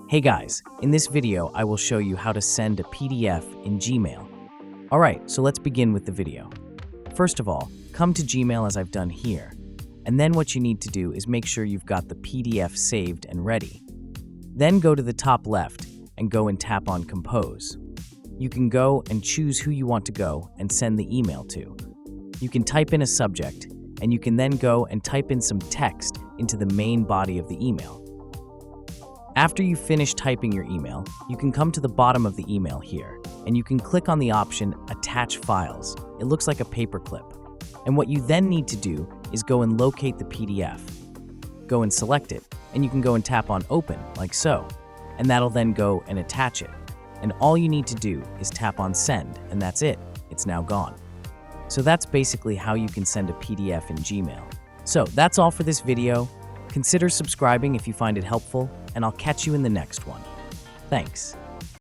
Hey guys, in this video I will show you how to send a PDF in Gmail. Alright, so let's begin with the video. First of all, come to Gmail as I've done here, and then what you need to do is make sure you've got the PDF saved and ready. Then go to the top left and go and tap on Compose. You can go and choose who you want to go and send the email to. You can type in a subject, and you can then go and type in some text into the main body of the email. After you finish typing your email, you can come to the bottom of the email here, and you can click on the option Attach Files. It looks like a paperclip. And what you then need to do is go and locate the PDF. Go and select it, and you can go and tap on Open, like so, and that'll then go and attach it. And all you need to do is tap on Send, and that's it. It's now gone. So that's basically how you can send a PDF in Gmail. So that's all for this video. Consider subscribing if you find it helpful, and I'll catch you in the next one. Thanks.